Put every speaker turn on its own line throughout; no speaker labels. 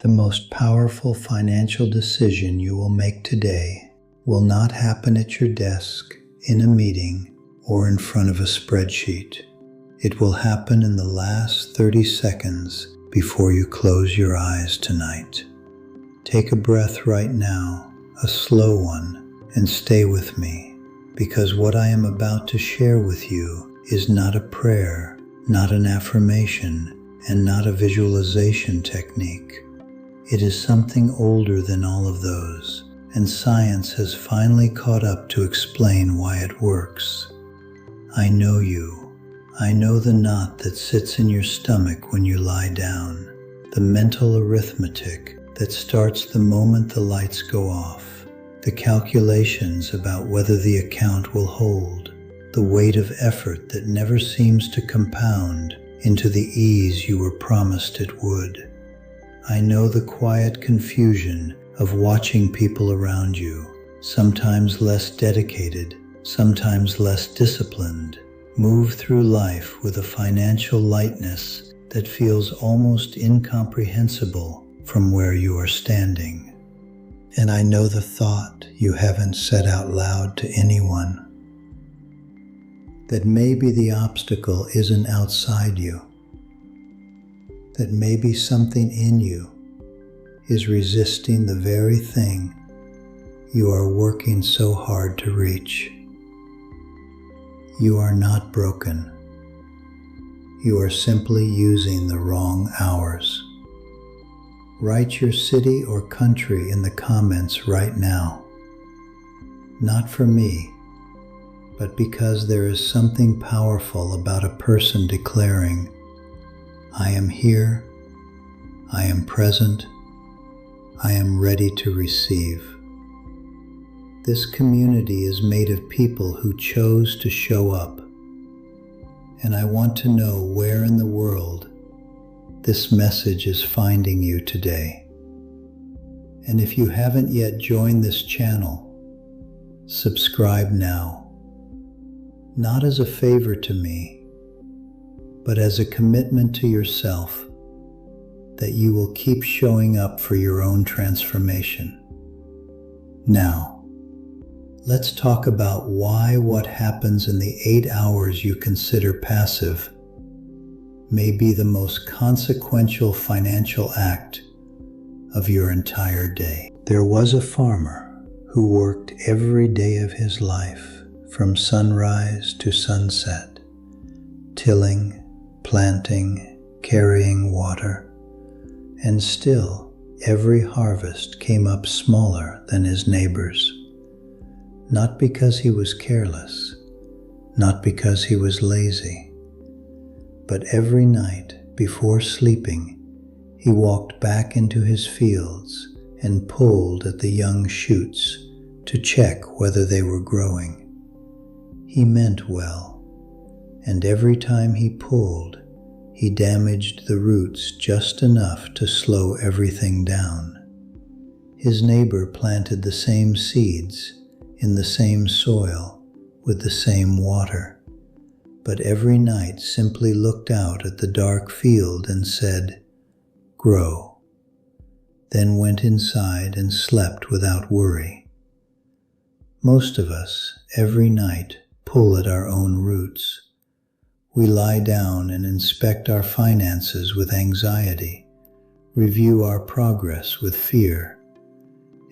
The most powerful financial decision you will make today will not happen at your desk, in a meeting, or in front of a spreadsheet. It will happen in the last 30 seconds before you close your eyes tonight. Take a breath right now, a slow one, and stay with me, because what I am about to share with you is not a prayer, not an affirmation, and not a visualization technique. It is something older than all of those, and science has finally caught up to explain why it works. I know you. I know the knot that sits in your stomach when you lie down, the mental arithmetic that starts the moment the lights go off, the calculations about whether the account will hold, the weight of effort that never seems to compound into the ease you were promised it would. I know the quiet confusion of watching people around you, sometimes less dedicated, sometimes less disciplined, move through life with a financial lightness that feels almost incomprehensible from where you are standing. And I know the thought you haven't said out loud to anyone, that maybe the obstacle isn't outside you, that maybe something in you is resisting the very thing you are working so hard to reach. You are not broken. You are simply using the wrong hours. Write your city or country in the comments right now. Not for me, but because there is something powerful about a person declaring, I am here, I am present, I am ready to receive. This community is made of people who chose to show up, and I want to know where in the world this message is finding you today. And if you haven't yet joined this channel, subscribe now, not as a favor to me, but as a commitment to yourself that you will keep showing up for your own transformation. Now, let's talk about why what happens in the 8 hours you consider passive may be the most consequential financial act of your entire day. There was a farmer who worked every day of his life from sunrise to sunset, tilling, planting, carrying water, and still every harvest came up smaller than his neighbor's. Not because he was careless, not because he was lazy, but every night before sleeping, he walked back into his fields and pulled at the young shoots to check whether they were growing. He meant well, and every time he pulled, he damaged the roots just enough to slow everything down. His neighbor planted the same seeds in the same soil with the same water, but every night simply looked out at the dark field and said, "Grow," then went inside and slept without worry. Most of us, every night, pull at our own roots. We lie down and inspect our finances with anxiety, review our progress with fear,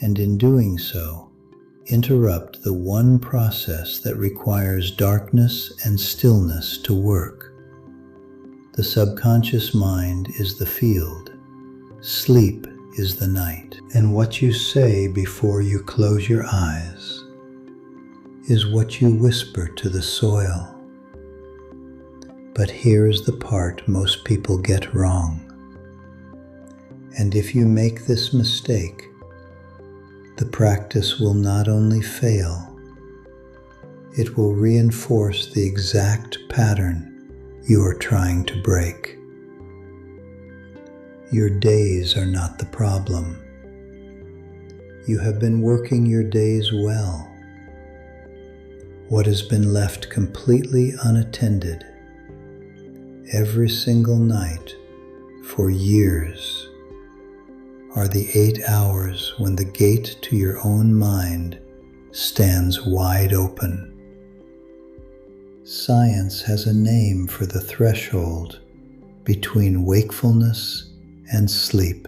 and in doing so, interrupt the one process that requires darkness and stillness to work. The subconscious mind is the field. Sleep is the night. And what you say before you close your eyes is what you whisper to the soil. But here's the part most people get wrong. And if you make this mistake, the practice will not only fail, it will reinforce the exact pattern you are trying to break. Your days are not the problem. You have been working your days well. What has been left completely unattended every single night for years are the 8 hours when the gate to your own mind stands wide open. Science has a name for the threshold between wakefulness and sleep.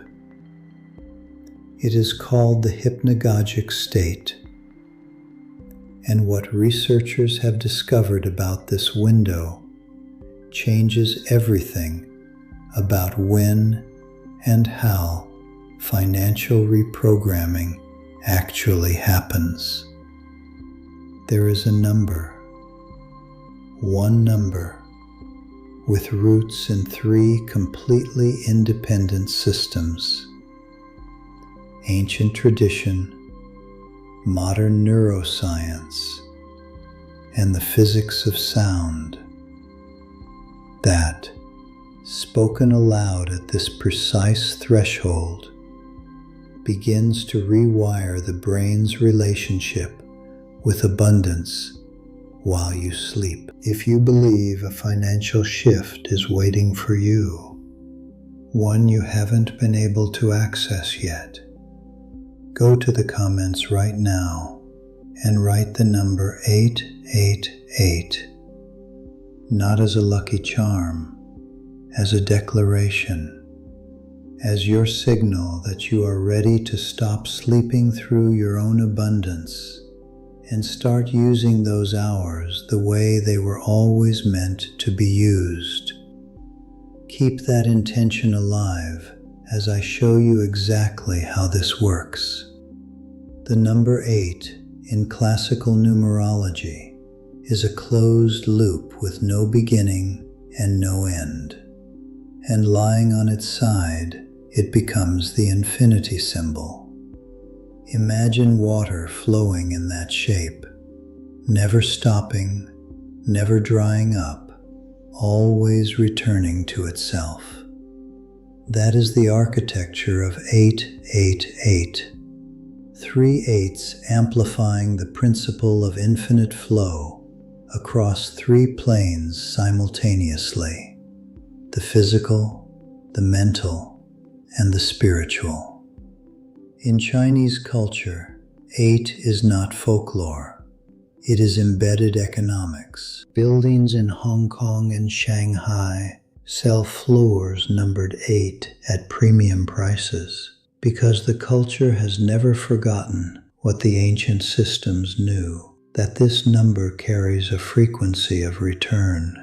It is called the hypnagogic state. And what researchers have discovered about this window changes everything about when and how financial reprogramming actually happens. There is a number, one number, with roots in 3 completely independent systems: ancient tradition, modern neuroscience, and the physics of sound, that, spoken aloud at this precise threshold, begins to rewire the brain's relationship with abundance while you sleep. If you believe a financial shift is waiting for you, one you haven't been able to access yet, go to the comments right now and write the number 888, not as a lucky charm, as a declaration, as your signal that you are ready to stop sleeping through your own abundance and start using those hours the way they were always meant to be used. Keep that intention alive as I show you exactly how this works. The number 8 in classical numerology is a closed loop with no beginning and no end. And lying on its side, it becomes the infinity symbol. Imagine water flowing in that shape, never stopping, never drying up, always returning to itself. That is the architecture of 888. 3 8s amplifying the principle of infinite flow across 3 planes simultaneously: the physical, the mental, and the spiritual. In Chinese culture, 8 is not folklore. It is embedded economics. Buildings in Hong Kong and Shanghai sell floors numbered 8 at premium prices, because the culture has never forgotten what the ancient systems knew, that this number carries a frequency of return.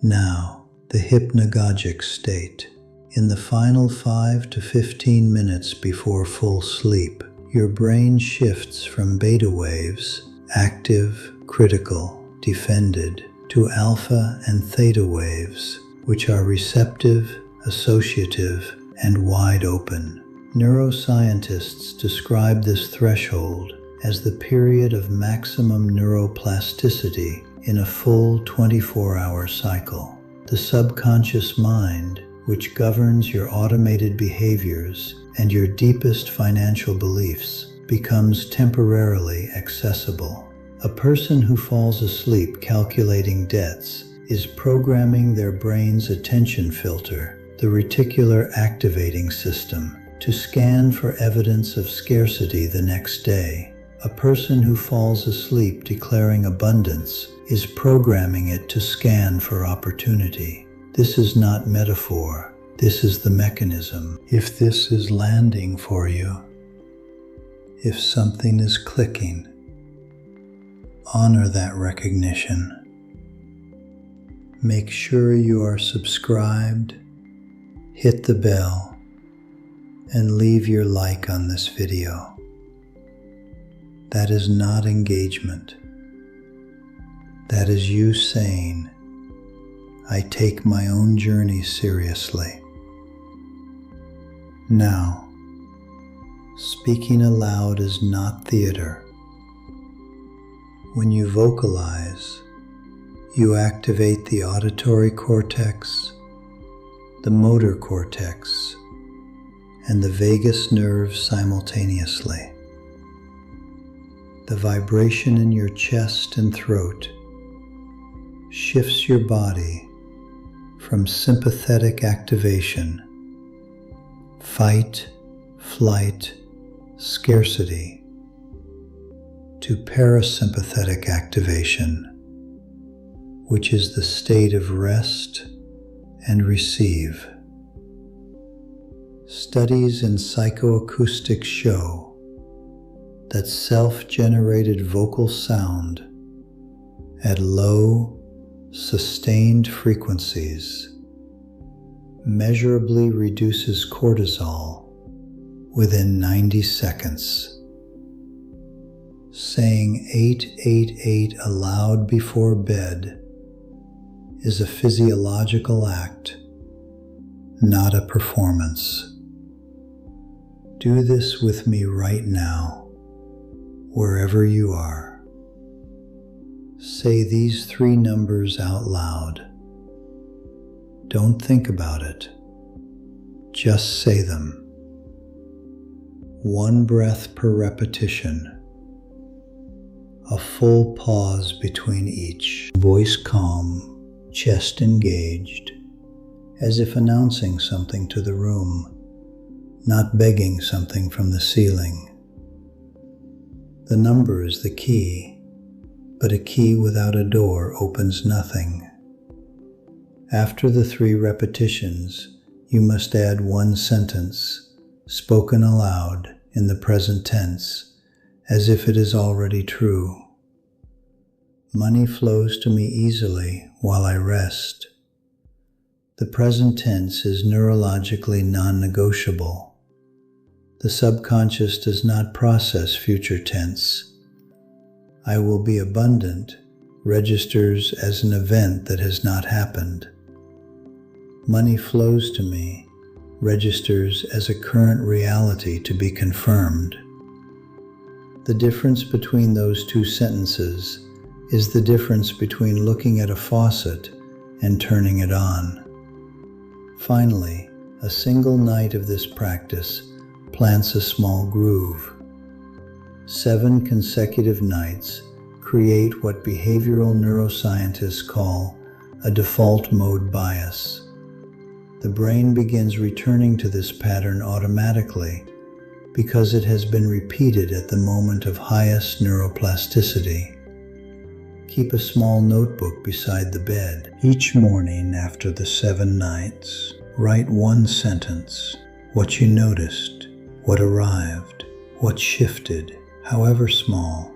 Now, the hypnagogic state. In the final 5 to 15 minutes before full sleep, your brain shifts from beta waves, active, critical, defended, to alpha and theta waves, which are receptive, associative, and wide open. Neuroscientists describe this threshold as the period of maximum neuroplasticity in a full 24-hour cycle. The subconscious mind, which governs your automated behaviors and your deepest financial beliefs, becomes temporarily accessible. A person who falls asleep calculating debts is programming their brain's attention filter, the reticular activating system, to scan for evidence of scarcity the next day. A person who falls asleep declaring abundance is programming it to scan for opportunity. This is not metaphor. This is the mechanism. If this is landing for you, if something is clicking, honor that recognition. Make sure you are subscribed, hit the bell, and leave your like on this video. That is not engagement. That is you saying, I take my own journey seriously. Now, speaking aloud is not theater. When you vocalize, you activate the auditory cortex, the motor cortex, and the vagus nerve simultaneously. The vibration in your chest and throat shifts your body from sympathetic activation, fight, flight, scarcity, to parasympathetic activation, which is the state of rest and receive. Studies in psychoacoustics show that self-generated vocal sound at low, sustained frequencies measurably reduces cortisol within 90 seconds. Saying 888 aloud before bed is a physiological act, not a performance. Do this with me right now, wherever you are. Say these 3 numbers out loud. Don't think about it. Just say them. 1 breath per repetition. A full pause between each. Voice calm, chest engaged, as if announcing something to the room, not begging something from the ceiling. The number is the key, but a key without a door opens nothing. After the 3 repetitions, you must add 1 sentence, spoken aloud in the present tense, as if it is already true. Money flows to me easily while I rest. The present tense is neurologically non-negotiable. The subconscious does not process future tense. I will be abundant registers as an event that has not happened. Money flows to me registers as a current reality to be confirmed. The difference between those 2 sentences is the difference between looking at a faucet and turning it on. Finally, a single night of this practice plants a small groove. 7 consecutive nights create what behavioral neuroscientists call a default mode bias. The brain begins returning to this pattern automatically because it has been repeated at the moment of highest neuroplasticity. Keep a small notebook beside the bed. Each morning after the 7 nights, write 1 sentence, what you noticed, what arrived, what shifted, however small.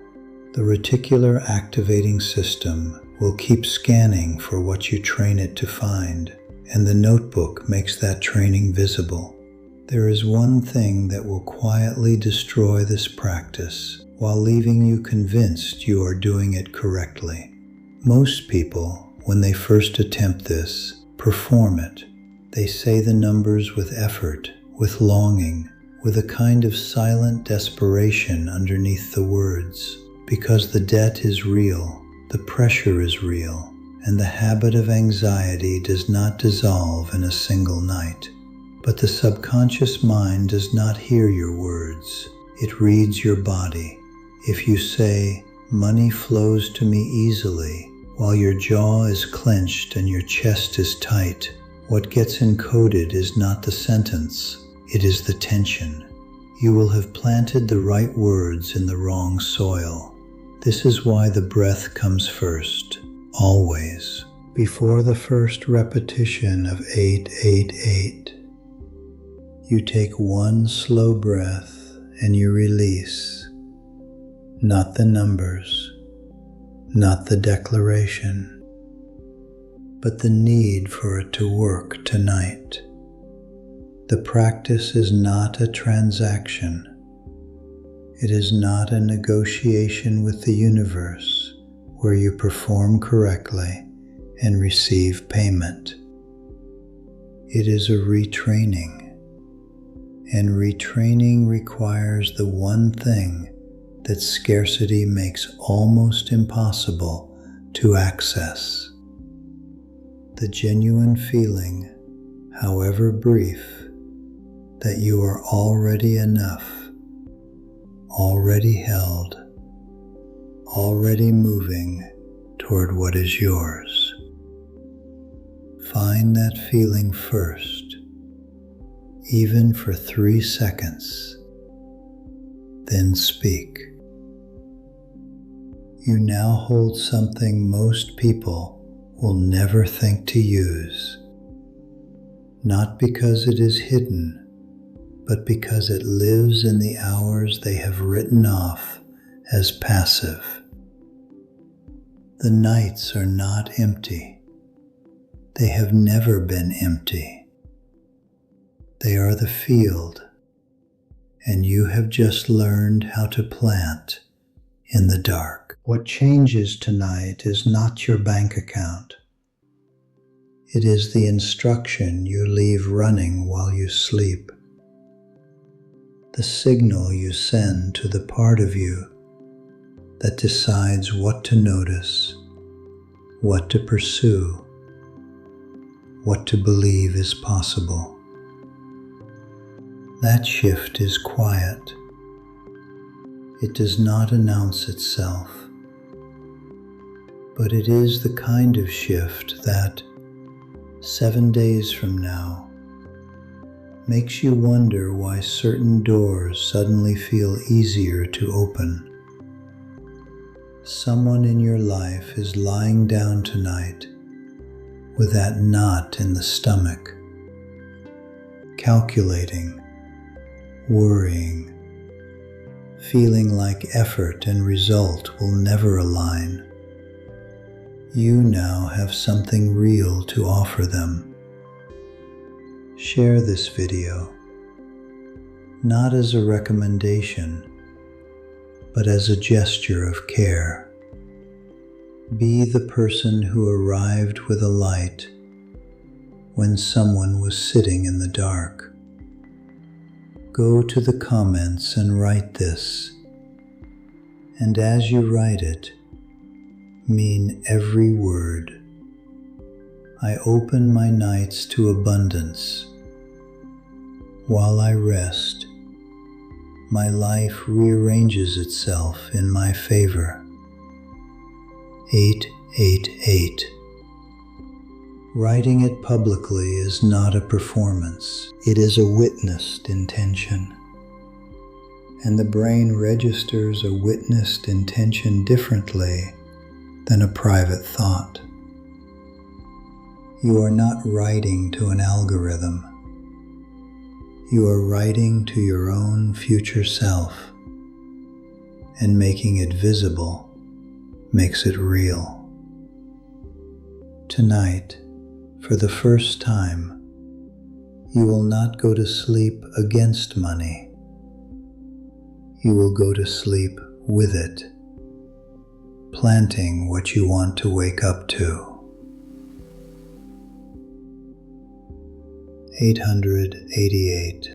The reticular activating system will keep scanning for what you train it to find, and the notebook makes that training visible. There is one thing that will quietly destroy this practice while leaving you convinced you are doing it correctly. Most people, when they first attempt this, perform it. They say the numbers with effort, with longing, with a kind of silent desperation underneath the words, because the debt is real, the pressure is real, and the habit of anxiety does not dissolve in a single night. But the subconscious mind does not hear your words. It reads your body. If you say, money flows to me easily, while your jaw is clenched and your chest is tight, what gets encoded is not the sentence, it is the tension. You will have planted the right words in the wrong soil. This is why the breath comes first, always. Before the first repetition of 888, you take 1 slow breath and you release, not the numbers, not the declaration, but the need for it to work tonight. The practice is not a transaction. It is not a negotiation with the universe where you perform correctly and receive payment. It is a retraining. And retraining requires the one thing that scarcity makes almost impossible to access. The genuine feeling, however brief, that you are already enough, already held, already moving toward what is yours. Find that feeling first. even for 3 seconds. Then speak. You now hold something most people will never think to use, not because it is hidden, but because it lives in the hours they have written off as passive. The nights are not empty. They have never been empty. They are the field, and you have just learned how to plant in the dark. What changes tonight is not your bank account. It is the instruction you leave running while you sleep. The signal you send to the part of you that decides what to notice, what to pursue, what to believe is possible. That shift is quiet. It does not announce itself, but it is the kind of shift that, 7 days from now, makes you wonder why certain doors suddenly feel easier to open. Someone in your life is lying down tonight with that knot in the stomach, calculating, worrying, feeling like effort and result will never align. You now have something real to offer them. Share this video, not as a recommendation, but as a gesture of care. Be the person who arrived with a light when someone was sitting in the dark. Go to the comments and write this, and as you write it, mean every word. I open my nights to abundance. While I rest, my life rearranges itself in my favor. 888. Writing it publicly is not a performance. It is a witnessed intention. And the brain registers a witnessed intention differently than a private thought. You are not writing to an algorithm. You are writing to your own future self, and making it visible makes it real. Tonight, for the first time, you will not go to sleep against money. You will go to sleep with it, planting what you want to wake up to. 888.